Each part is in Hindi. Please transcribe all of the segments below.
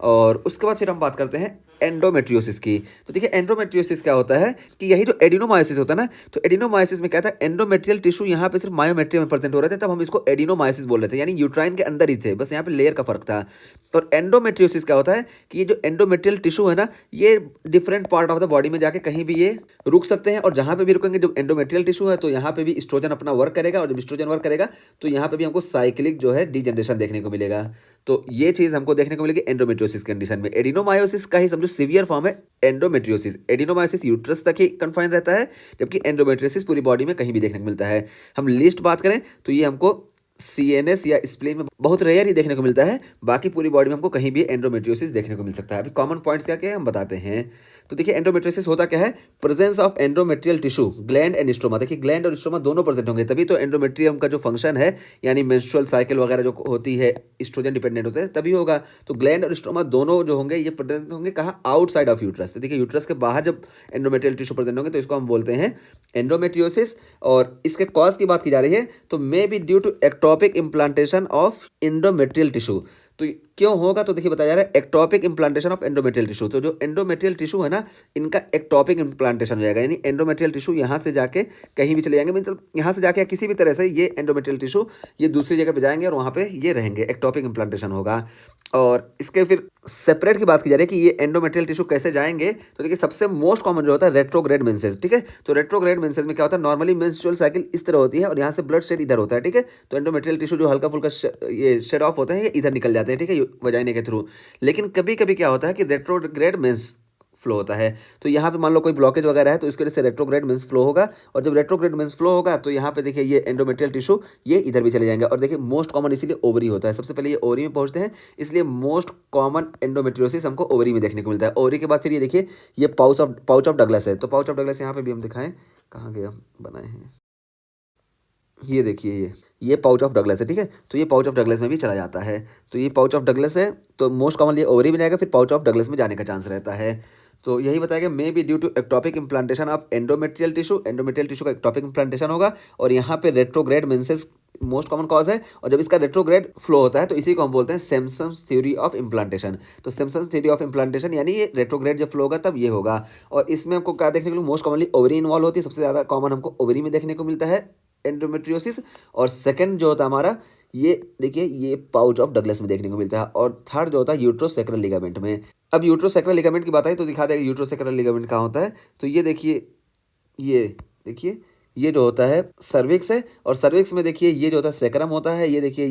और उसके बाद फिर हम बात करते हैं एंडोमेट्रियोसिस की। तो देखिए एंडोमेट्रियोसिस क्या होता है कि यही जो एडिनोमायोसिस होता है ना, तो एडिनोमायोसिस में क्या था, एंडोमेट्रियल टिश्यू यहाँ पे सिर्फ मायोमेट्रियम में प्रेजेंट हो रहे थे, तब हम इसको एडिनोमायोसिस बोल रहे थे, यानी यूट्राइन के अंदर ही थे, बस यहाँ पे लेयर का फर्क था। और एंडोमेट्रियोसिस क्या होता है कि ये जो एंडोमेट्रियल टिश्यू है ना, ये different part of the body में जाके कहीं भी ये रुक सकते हैं, और जहाँ पे भी रुकेंगे, जब एंडोमेट्रियल टिश्यू है तो यहाँ पे भी एस्ट्रोजन अपना वर्क करेगा, और जब एस्ट्रोजन वर्क करेगा तो यहाँ पे भी हमको साइक्लिक जो है डीजनरेशन देखने को मिलेगा। तो ये चीज़ हमको देखने को मिलेगी एंडोमेट्रियोसिस कंडीशन में। एडिनोमायोसिस का ही समझो सीवियर फॉर्म है एंडोमेट्रियोसिस। एडिनोमायोसिस यूट्रस तक ही कन्फाइन रहता है, जबकि एंडोमेट्रियोसिस पूरी बॉडी में कहीं भी देखने को मिलता है। हम लिस्ट बात करें तो ये हमको सीएनएस या स्प्लीन में बहुत रेयर ही देखने को मिलता है, बाकी पूरी बॉडी में हमको कहीं भी एंडोमेट्रियोसिस देखने को मिल सकता है। अभी कॉमन पॉइंट्स क्या क्या है हम बताते हैं। तो देखिए एंडोमेट्रियोसिस होता क्या है, presence of endometrial tissue, gland and stroma. देखिए ग्लैंड और स्ट्रोमा दोनों प्रेजेंट होंगे, तभी तो एंडोमेट्रियम का जो फंक्शन है, यानी मेंस्ट्रुअल साइकिल वगैरह जो होती है, एस्ट्रोजन डिपेंडेंट होते हैं, तभी होगा। तो ग्लैंड और स्ट्रोमा दोनों जो होंगे ये प्रेजेंट होंगे कहाँ, आउटसाइड ऑफ यूट्रस। तो देखिए यूट्रस के बाहर जब एंडोमेट्रियल टिश्यू प्रेजेंट होंगे तो इसको हम बोलते हैं एंडोमेट्रियोसिस। और इसके कॉज की बात की जा रही है तो may be due to ectopic implantation of endometrial tissue. तो क्यों होगा, तो देखिए बताया जा रहा है ectopic implantation of endometrial tissue. तो जो एंडोमेट्रियल टिश्यू है ना, इनका एक्टोपिक इम्प्लांटेशन हो जाएगा, यानी एंडोमेट्रियल टिश्यू यहाँ से जाके कहीं भी चले जाएंगे, मतलब यहाँ से जाके किसी भी तरह से ये एंडोमेट्रियल टिश्यू ये दूसरी जगह पे जाएंगे और वहाँ पे ये रहेंगे, एक्टोपिक इम्प्लांटेशन होगा। और इसके फिर सेपरेट की बात की जा रही है कि ये एंडोमेट्रियल टिश्यू कैसे जाएंगे। तो देखिए सबसे मोस्ट कॉमन जो होता है रेट्रोग्रेड मेंसेस, ठीक है। तो रेट्रोग्रेड मेंसेस में क्या होता है, नॉर्मली मेंस्ट्रुअल साइकिल इस तरह होती है और यहाँ से ब्लड शेड इधर होता है, ठीक है। तो एंडोमेट्रियल टिश्यू जो हल्का फुल्का ये शेड ऑफ होते हैं, ये इधर निकल जाते हैं, ठीक है, वजाइना के थ्रू। लेकिन कभी कभी क्या होता है कि रेट्रोग्रेड मेंस फ्लो होता है, तो यहाँ पे मान लो कोई ब्लॉकेज वगैरह है तो इसकी वजह से रेट्रोग्रेड मेंस फ्लो होगा, और जब रेट्रोग्रेड मेंस फ्लो होगा तो यहाँ पे देखिए ये एंडोमेट्रियल टिश्यू ये इधर भी चले जाएंगे। और देखिए मोस्ट कॉमन इसीलिए ओवरी होता है, सबसे पहले ये ओवरी में पहुंचते हैं, इसलिए मोस्ट कॉमन एंडोमेट्रियोसिस हमको ओवरी में देखने को मिलता है। ओवरी के बाद फिर ये देखिए ये पाउच ऑफ डगलस है। तो पाउच ऑफ डगलस यहाँ पे भी हम दिखाएं, कहाँ गया, बनाए हैं, ये देखिए ये पाउच ऑफ डगलस है, ठीक है। तो ये पाउच ऑफ डगलस में भी चला जाता है। तो ये पाउच ऑफ डगलस है, तो मोस्ट कॉमनली ओवरी में जाएगा, फिर पाउच ऑफ डगलस में जाने का चांस रहता है। तो यही बताया गया may be due to ectopic implantation of endometrial tissue. Endometrial tissue का एक्टोपिक इम्प्लांटेशन होगा, और यहाँ पे retrograde menses most common cause है। और जब इसका रेट्रोग्रेड फ्लो होता है तो इसी को हम बोलते हैं सिम्पसन्स थ्योरी ऑफ इम्प्लांटेशन। तो सिम्पसन्स थ्योरी ऑफ इम्प्लांटेशन यानी ये रेट्रोग्रेड जब फ्लो होगा तब ये होगा। और इसमें हमको क्या देखने को मिलेगा, मोस्ट कॉमनली ओवरी इन्वॉल्व होती है, सबसे ज़्यादा कॉमन हमको ओवरी में देखने को मिलता है एंडोमेट्रियोसिस। और सेकंड जो होता है हमारा, ये देखिए ये पाउच ऑफ डगलस में देखने को मिलता है। और थर्ड जो होता है यूट्रोसैक्रल लिगामेंट में। अब यूट्रोसैक्रल लिगामेंट की बात आई तो दिखा देगा यूट्रोसैक्रल लिगामेंट कहाँ होता है। तो ये देखिए, ये देखिए ये जो होता है सर्विक्स है, और सर्विक्स में देखिए ये जो होता है सैक्रम होता है, ये देखिए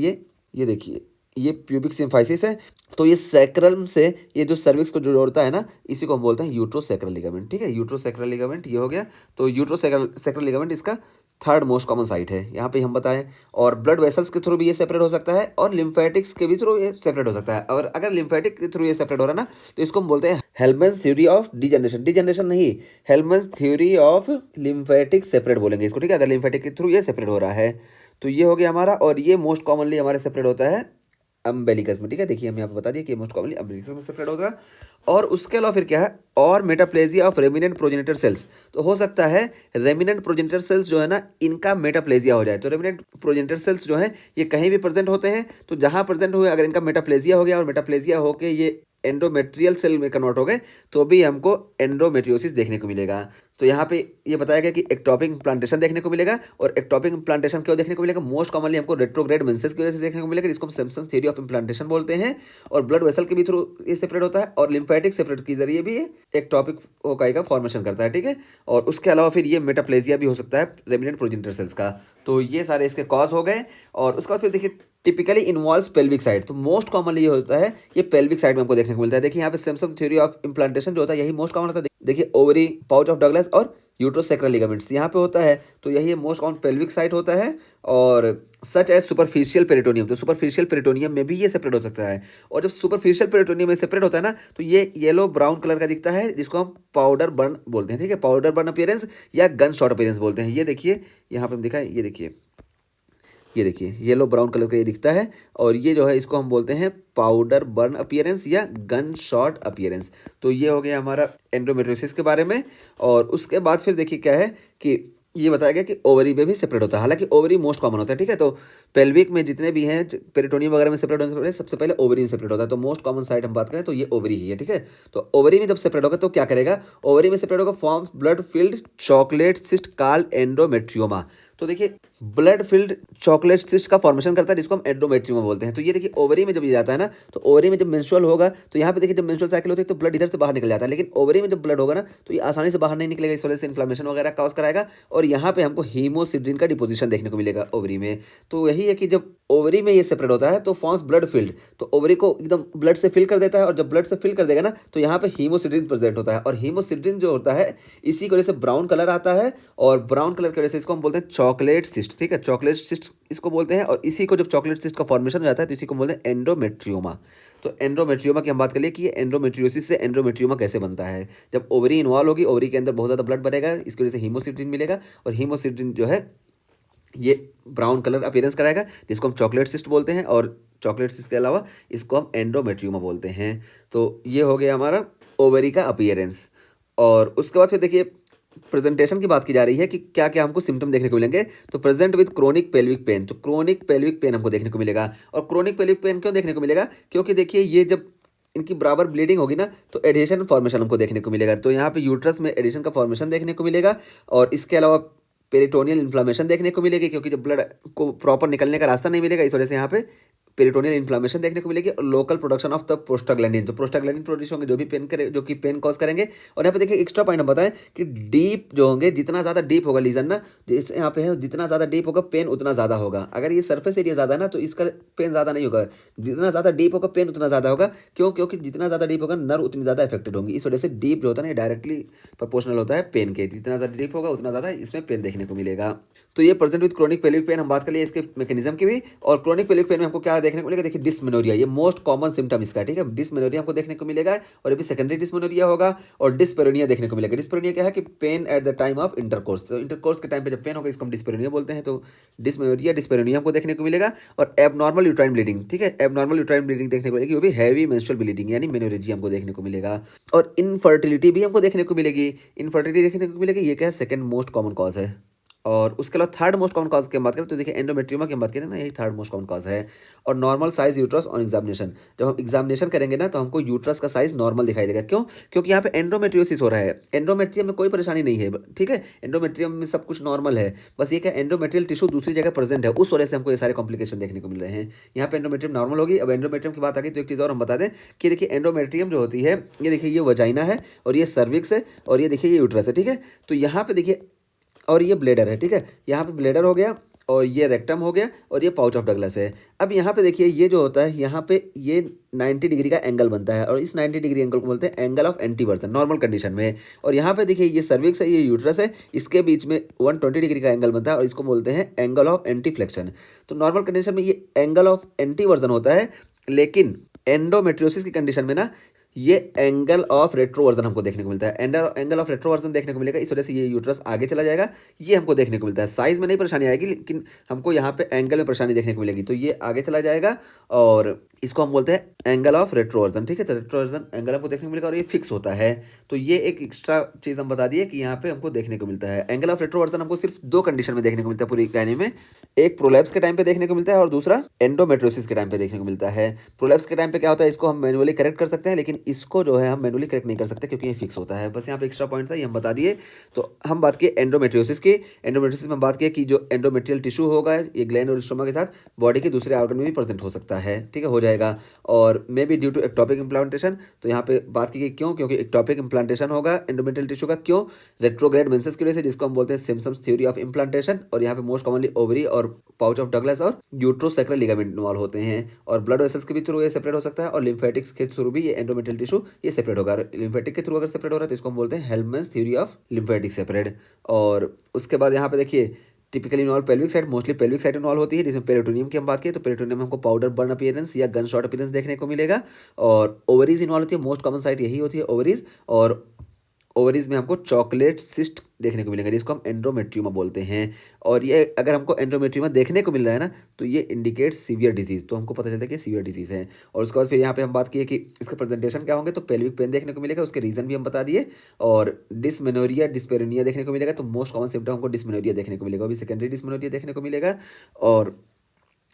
ये देखिए ये प्यूबिक सिम्फाइसिस है। तो ये सैक्रम से ये जो सर्विक्स को जोड़ता है ना, इसी को हम बोलते हैं यूट्रोसैक्रल लिगामेंट, ठीक है। यूट्रोसैक्रल लिगामेंट ये हो गया। तो यूट्रोसैक्रल लिगामेंट इसका थर्ड मोस्ट कॉमन साइट है, यहाँ पे हम बताएं। और ब्लड वेसल्स के थ्रू भी ये सेपरेट हो सकता है, और लिम्फेटिक्स के भी थ्रू ये सेपरेट हो सकता है। और अगर लिम्फेटिक के थ्रू ये सेपरेट हो रहा है ना, तो इसको हम बोलते हैं हेल्मन्स थ्योरी ऑफ डिजनरेशन। डिजनरेशन नहीं, हेल्मन्स थ्योरी ऑफ लिम्फेटिक सेपरेट बोलेंगे इसको, ठीक है, अगर लिम्फेटिक के थ्रू ये सेपरेट हो रहा है। तो ये हो गया हमारा, और ये मोस्ट कॉमनली हमारे सेपरेट होता है अम्बेलिकस में, ठीक है। देखिए हम यहाँ पे बता दिए कि मोस्ट कॉमनली अम्बेलिकस में सेपरेट होगा। और उसके अलावा फिर क्या है, और metaplasia of remnant progenitor cells. तो हो सकता है रेमिनेंट प्रोजेनिटर सेल्स जो है ना, इनका मेटाप्लेजिया हो जाए। तो रेमिनेंट प्रोजेनिटर सेल्स जो है ये कहीं भी प्रेजेंट होते हैं, तो जहाँ प्रेजेंट हुए अगर इनका मेटाप्लेजिया हो गया और मेटाप्लेजिया होकर ये एंडोमेट्रियल सेल में कन्वर्ट हो गए, तो भी हमको एंडोमेट्रियोसिस देखने को मिलेगा। तो यहाँ पे ये बताया गया कि एक्टोपिक इम्प्लांटेशन देखने को मिलेगा। और एक्टोपिक इम्प्लांटेशन क्यों देखने को मिलेगा, मोस्ट कॉमनली हमको रेट्रोग्रेड मेंसेस की वजह से देखने को मिलेगा, जिसको हम सिम्पसन थ्योरी ऑफ इम्प्लांटेशन बोलते हैं। और ब्लड वेसल के भी थ्रू ये सेपरेट होता है, और लिम्फेटिक सेपरेट के जरिए भी एक्टोपिक ओकाई का फॉर्मेशन करता है, ठीक है। और उसके अलावा फिर ये मेटाप्लेजिया भी हो सकता है रेमिनेंट प्रोजेनिटर सेल्स का। तो ये सारे इसके कॉज हो गए। और उसके बाद फिर देखिए टिपिकली इन्वॉल्व्स पेल्विक साइड। तो मोस्ट कॉमनली ये होता है ये पेल्विक साइड में हमको देखने को मिलता है। देखिए यहाँ पे सिम्पसन थ्योरी ऑफ इम्प्लांटेशन जो होता है यही मोस्ट कॉमन होता है। देखिए ओवरी, पाउच ऑफ डगलस और यूट्रोसैक्रल लिगामेंट्स यहाँ पे होता है। तो यही मोस्ट कॉमन पेल्विक साइट होता है। और सच एज सुपरफिशियल पेरिटोनियम, तो सुपरफिशियल पेरिटोनियम में भी ये सेपरेट हो सकता है। और जब सुपरफिशियल पेरिटोनियम में सेपरेट होता है ना, तो ये येलो ब्राउन कलर का दिखता है, जिसको हम पाउडर बर्न बोलते हैं, ठीक है। पाउडर बर्न अपीयरेंस या गन शॉट अपीयरेंस बोलते हैं। ये देखिए यहाँ पे हम दिखाएं, ये देखिए येलो ब्राउन कलर का ये दिखता है। और ये जो है इसको हम बोलते हैं पाउडर बर्न अपीयरेंस या गन शॉट अपीयरेंस। तो ये हो गया हमारा एंडोमेट्रियोसिस के बारे में। और उसके बाद फिर देखिए क्या है कि ये बताया गया कि ओवरी में भी सेपरेट होता है, हालांकि ओवरी मोस्ट कॉमन होता है, ठीक है। तो पेल्विक में जितने भी हैं पेरिटोनियम वगैरह में सेपरेट होने से पहले सबसे पहले ओवरी में सेपरेट होता है, तो मोस्ट कॉमन साइट हम बात करें तो ये ओवरी ही है, ठीक है। तो ओवरी में जब सेपरेट होगा तो क्या करेगा, ओवरी में सेपरेट होगा, forms blood filled chocolate cyst called endometrioma. तो देखिए ब्लड फिल्ड चॉकलेट सिस्ट का फॉर्मेशन करता है जिसको हम एंडोमेट्रियोमा बोलते हैं। तो ये देखिए ओवरी में जब ये जाता है ना, तो ओवरी में जब मेंस्ट्रुअल होगा तो यहाँ पे देखिए जब मेंस्ट्रुअल साइकिल होती है तो ब्लड इधर से बाहर निकल जाता है, लेकिन ओवरी में जब ब्लड होगा ना तो ये आसानी से बाहर नहीं निकलेगा, इस वजह से इन्फ्लेमेशन वगैरह कॉज कराएगा और यहाँ पे हमको हीमोसिड्रिन का डिपोजिशन देखने को मिलेगा ओवरी में। तो यही है कि जब ओवरी में ये सेपरेट होता है तो फॉर्म्स ब्लड फिल्ड, तो ओवरी को एकदम ब्लड से फिल कर देता है और जब ब्लड से फिल कर देगा ना तो यहाँ पे हीमोसिड्रिन प्रेजेंट होता है और हीमोसिड्रिन जो होता है इसी की वजह से ब्राउन कलर आता है और ब्राउन कलर की वजह से इसको हम बोलते हैं चॉकलेट सिस्ट, ठीक है, चॉकलेट सिस्ट इसको बोलते हैं। और इसी को जब चॉकलेट सिस्ट का फॉर्मेशन हो जाता है तो इसी को बोलते हैं एंडोमेट्रियोमा। तो एंडोमेट्रियोमा की हम बात करिए कि ये एंडोमेट्रियोसिस से एंडोमेट्रियोमा कैसे बनता है। जब ओवरी इन्वॉल्व होगी, ओवरी के अंदर बहुत ज़्यादा ब्लड बनेगा, इसकी वजह से हीमोसिड्रिन मिलेगा और हीमोसिड्रिन जो है ये ब्राउन कलर अपीयरेंस कराएगा जिसको हम चॉकलेट सिस्ट बोलते हैं और चॉकलेट सिस्ट के अलावा इसको हम एंडोमेट्रियोमा बोलते हैं। तो ये हो गया हमारा ओवरी का अपीयरेंस। और उसके बाद फिर देखिए प्रेजेंटेशन की बात की जा रही है कि क्या क्या हमको सिम्टम देखने को मिलेंगे। तो present with chronic pelvic pain, तो क्रोनिक पेल्विक पेन हमको देखने को मिलेगा। और क्रोनिक पेल्विक पेन क्यों देखने को मिलेगा, क्योंकि देखिए ये जब इनकी बराबर ब्लीडिंग होगी ना तो एडिशन फॉर्मेशन हमको देखने को मिलेगा। तो यहाँ पे यूट्रस में एडिशन का फॉर्मेशन देखने को मिलेगा और इसके अलावा पेरिटोनियल इन्फ्लामेशन देखने को मिलेगी, क्योंकि जब ब्लड को प्रॉपर निकलने का रास्ता नहीं मिलेगा इस वजह से यहाँ पे पेरिटोनियल इन्फ्लामेशन देखने को मिलेगी। और local production of the prostaglandin, तो प्रोस्टाग्लैंडिन प्रोड्यूस होंगे जो भी पेन करे, जो कि पेन कॉज करेंगे। और यहाँ पे देखिए एक्स्ट्रा पॉइंट हम बताएं कि डीप जो होंगे, जितना ज़्यादा डीप होगा लीजन ना, जैसे यहाँ पे है जितना ज़्यादा डीप होगा पेन उतना ज़्यादा होगा। अगर ये सरफेस एरिया ज़्यादा है ना तो इसका पेन ज़्यादा नहीं होगा, जितना ज़्यादा डीप होगा पेन उतना ज़्यादा होगा। क्यों, क्योंकि जितना ज़्यादा डीप होगा नर्व उतनी ज़्यादा इफेक्टेड होंगी, इस वजह से डीप जो होता है ना डायरेक्टली प्रोपोर्शनल होता है पेन के, जितना ज़्यादा डीप होगा उतना ज़्यादा इसमें पेन देखने को मिलेगा। तो ये present with chronic pelvic pain हम बात कर लिए इसके मैकेनिज्म की भी। और क्रोनिक पेल्विक पेन में हमको क्या देखने को मिलेगा, देखिए डिस्मेनोरिया, ये मोस्ट कॉमन सिम्टम इसका, ठीक है। डिस्मेनोरिया हमको देखने को मिलेगा और ये भी सेकेंडरी डिस्मेनोरिया होगा। और डिस्पेरोनिया देखने को मिलेगा। डिस्पेरोनिया क्या है कि pen at the time of intercourse, तो इंटरकोर्स के टाइम पे जब पेन होगा इसको हम डिस्पेरोनिया बोलते हैं। तो डिस्मेनोरिया डिस्पेरोनिया हमको देखने को मिलेगा। और एबनॉर्मल यूट्राइन ब्लीडिंग, ठीक है, एबनॉर्मल यूट्राइन ब्लीडिंग देखने को मिलेगी, वो भी हैवी मेंस्ट्रुअल ब्लीडिंग यानी मेनोरेजिया हमको देखने को मिलेगा। और इनफर्टिलिटी भी हमको देखने को मिलेगी, इनफर्टिलिटी देखने को मिलेगी, ये क्या है सेकंड मोस्ट कॉमन कॉज है। और उसके अलावा थर्ड मोस्ट कॉमन कॉज की हम बात करें तो देखिए एंडोमेट्रियोमा की हम बात करें ना, यही थर्ड मोस्ट कॉमन कॉज है। और normal size uterus on examination, जब हम एग्जामिनेशन करेंगे ना तो हमको यूट्रस का साइज नॉर्मल दिखाई देगा। क्यों, क्योंकि यहाँ पे एंडोमेट्रियोसिस हो रहा है, एंडोमेट्रियम में कोई परेशानी नहीं है, ठीक है, एंडोमेट्रियम में सब कुछ नॉर्मल है, बस ये क्या एंडोमेट्रियल टिश्यू दूसरी जगह प्रेजेंट है, उस वजह से हमको ये सारे कॉम्प्लिकेशन देखने को मिल रहे हैं। यहाँ पे एंडोमेट्रियम नॉर्मल होगी। अब एंडोमेट्रियम की बात आ गई तो एक चीज़ और हम बता दें कि देखिए एंडोमेट्रियम जो होती है ये देखिए ये वजाइना है और ये सर्विक्स है और ये देखिए ये यूट्रस है, ठीक है। तो यहाँ पे देखिए और ये ब्लेडर है, ठीक है, यहाँ पे ब्लेडर हो गया और ये रेक्टम हो गया और ये पाउच ऑफ डगलस है। अब यहाँ पे देखिए ये जो होता है यहाँ पे ये 90 डिग्री का एंगल बनता है और इस 90 डिग्री एंगल को बोलते हैं एंगल ऑफ एंटीवर्सन नॉर्मल कंडीशन में। और यहाँ पे देखिए ये सर्विक्स है, ये यूट्रस है, इसके बीच में 120 डिग्री का एंगल बनता है और इसको बोलते हैं एंगल ऑफ एंटीफ्लेक्शन। तो नॉर्मल कंडीशन में ये एंगल ऑफ एंटीवर्सन होता है, लेकिन एंडोमेट्रियोसिस की कंडीशन में ना ये एंगल ऑफ रेट्रोवर्जन हमको देखने को मिलता है, एंगल ऑफ रेट्रोवर्जन देखने को मिलेगा, इस वजह से ये यूट्रस आगे चला जाएगा, ये हमको देखने को मिलता है। साइज में नहीं परेशानी आएगी लेकिन हमको यहाँ पे एंगल में परेशानी देखने को मिलेगी, तो ये आगे चला जाएगा और इसको हम बोलते हैं एंगल ऑफ रेट्रोवर्जन, ठीक है। तो रेट्रोवर्जन एंगल हमको देखने को मिलेगा और ये फिक्स होता है। तो ये एक एक्स्ट्रा चीज़ हम बता दिए कि यहाँ पे हमको देखने को मिलता है। एंगल ऑफ रेट्रोवर्जन हमको सिर्फ दो कंडीशन में देखने को मिलता है पूरी गाने में, एक प्रोलैप्स के टाइम पे देखने को मिलता है और दूसरा एंडोमेट्रियोसिस के टाइम पे देखने को मिलता है। प्रोलैप्स के टाइम पे क्या होता है, इसको हम मैनुअली करेक्ट कर सकते हैं, लेकिन इसको जो है हम मैनुअली करेक्ट नहीं कर सकते क्योंकि ये फिक्स होता है। बस यहाँ पे एक्स्ट्रा पॉइंट था, ये हम बता दिए। तो हम बात किए एंडोमेट्रियोसिस की। एंडोमेट्रियोसिस में हम बात किए कि जो एंडोमेट्रियल टिश्यू होगा ये ग्लैंड और स्टोमा के साथ बॉडी के दूसरे ऑर्गन में भी प्रेजेंट हो सकता है, ठीक है, हो जाएगा। और may be due to ectopic implantation, तो यहाँ पे बात की गई क्यों, क्योंकि एक्टोपिक इम्प्लांटेशन होगा एंडोमेट्रियल टिश्यू का। क्यों, रेट्रोग्रेड मेंसेस की वजह से, जिसको हम बोलते हैं सिम्पसन्स थ्योरी ऑफ इम्प्लांटेशन। और यहाँ पे मोस्ट कॉमनली ओवरी और पाउच ऑफ डगलस और यूट्रोसैक्रल लिगामेंट इन्वॉल्व होते हैं। और ब्लड वेसल्स के भी थ्रू ये सेपरेट हो सकता है और लिम्फेटिक्स के थ्रू भी ये एंडोमेट्रियल टिश्यू ये सेपरेट होगा। लिम्फेटिक के थ्रू अगर सेपरेट हो रहा है तो इसको हम बोलते हैं हेल्मन्स थ्योरी ऑफ लिम्फेटिक सेपरेट। और उसके बाद यहाँ पे देखिए typically involve pelvic side, mostly pelvic side involve होती है, जिसमें पेरिटोनियम की हम बात करें तो पेरिटोनियम में हमको पाउडर बर्न अपीयरेंस या गन शॉट अपीयरेंस देखने को मिलेगा। और ओवरीज इन्वॉल्व होती है, मोस्ट कॉमन साइट यही होती है ओवरीज। और ओवरीज में हमको चॉकलेट सिस्ट देखने को मिलेगा, जिसको हम एंड्रोमेट्रियोमा बोलते हैं। और ये अगर हमको एंड्रोमेट्रियोमा देखने को मिल रहा है ना, तो ये इंडिकेट सीवियर डिजीज, तो हमको पता चलता है कि सीवियर डिजीज है। और उसके बाद फिर यहाँ पे हम बात किए कि इसके प्रेजेंटेशन क्या होंगे, तो पेल्विक पेन देखने को मिलेगा, उसके रीजन भी हम बता दिए। और डिसमेनोरिया डिस्पेरोनिया देखने को मिलेगा, तो मोस्ट कॉमन सिम्टम हमको डिसमेनोरिया देखने को मिलेगा, अभी सेकेंडरी डिसमेनोरिया देखने को मिलेगा। और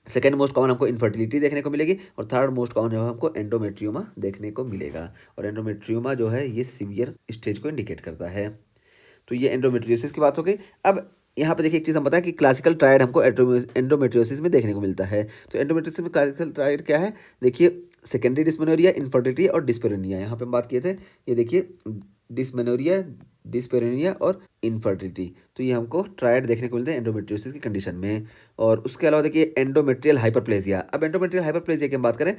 सेकेंड मोस्ट कॉमन हमको इनफर्टिलिटी देखने को मिलेगी। और थर्ड मोस्ट कॉमन जो है हमको एंडोमेट्रियोमा देखने को मिलेगा। और एंडोमेट्रियोमा जो है ये सीवियर स्टेज को इंडिकेट करता है। तो ये एंडोमेट्रियोसिस की बात हो गई। अब यहाँ पे देखिए एक चीज़ हम बताएं कि क्लासिकल ट्रायड हमको एंडोमेट्रियोसिस में देखने को मिलता है। तो एंडोमेट्रियोसिस में क्लासिकल ट्रायड क्या है, देखिए सेकेंडरी डिस्मेनोरिया, इनफर्टिलिटी और डिस्पेरोनिया। यहाँ पे हम बात किए थे, ये देखिए डिस्मेनोरिया, डिस्पेरोनिया और इनफर्टिलिटी। तो ये हमको ट्रायड देखने को मिलते हैं एंडोमेट्रियोसिस की कंडीशन में। और उसके अलावा देखिए एंडोमेट्रियल हाइपरप्लेजिया। अब एंडोमेट्रियल हाइपरप्लेजिया की हम बात करें